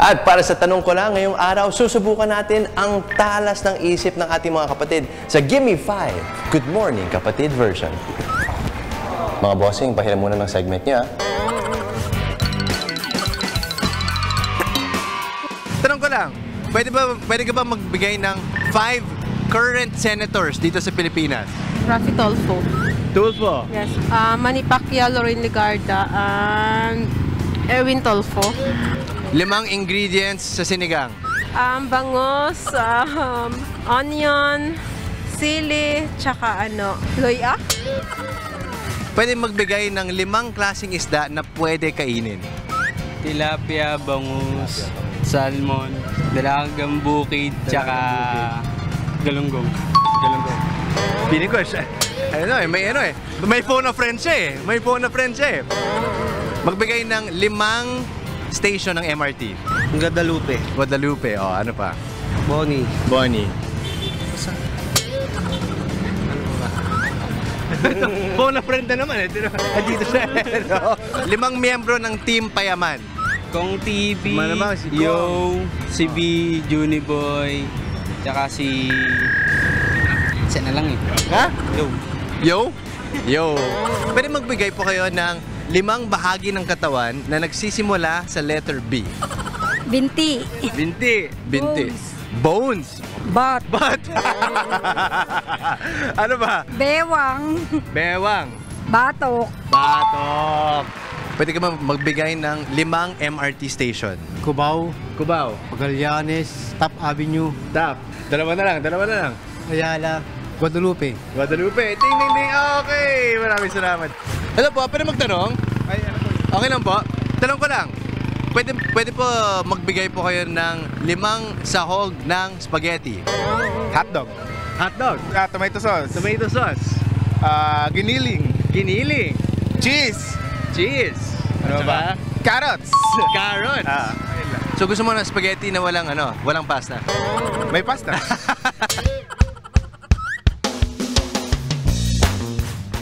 At para sa tanong ko lang ngayong araw, susubukan natin ang talas ng isip ng ating mga kapatid sa Gimme 5 Good Morning Kapatid version. Mga bossing, pahiram muna ng segment niya. Tanong ko lang, pwede ka ba magbigay ng 5 current senators dito sa Pilipinas? Rafi Tulfo. Tulfo? Yes. Manny Pacquiao, Loren Legarda, and Erwin Tulfo. 5 ingredients sa sinigang. Bangos, onion, sili, tsaka loya. Pwede magbigay ng 5 klaseng isda na pwede kainin. Tilapia, bangus, salmon, dalagang bukid, tsaka galunggong. Galunggong. Piling ko siya. May phone na friend siya eh. May phone na friend siya eh. Magbigay ng 5 station ng MRT. Guadalupe. Guadalupe, ano pa? Bonnie. Bonnie. Phone na friend na naman eh. Dito siya. 5 miyembro ng Team Payaman. Kong TV, Si Yo, si B, Juniboy, tsaka si... Isa na lang eh. Ha? Yo. Yo? Yo. Pwede magbigay po kayo ng 5 bahagi ng katawan na nagsisimula sa letter B. Binti. Binti. Binti. Bones. Bat. Bat. Ano ba? Bewang. Bewang. Batok. Batok. Pwede ka ba magbigay ng 5 MRT station? Cubao. Cubao. Magallanes. Top Avenue. Tap. Dalawa na lang. Ayala. Guadalupe. Guadalupe. Ting, ting, ting. Okay. Maraming salamat. Hello po, pwede magtanong? Ay, ano po? Okay lang po. Tanong ko lang. Pwede po magbigay po kayo ng 5 sahog ng spaghetti. Hotdog. Hotdog. Tomato sauce. Tomato sauce. Giniling. Giniling. Cheese. Cheese. Ano ba? Carrots. Carrots. So gusto mo ng spaghetti na walang pasta? May pasta.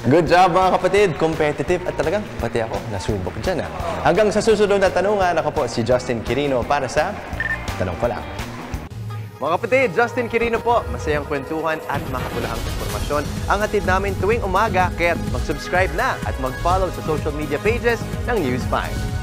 Good job mga kapatid! Competitive at talagang pati ako nasubok dyan. Hanggang sa susunod na tanungan, ako po si Justin Quirino para sa Tanong Ko Lang. Mga kapatid, Justin Quirino po. Masayang kwentuhan at makapulahang informasyon ang hatid namin tuwing umaga. Kaya mag-subscribe na at mag-follow sa social media pages ng News 5.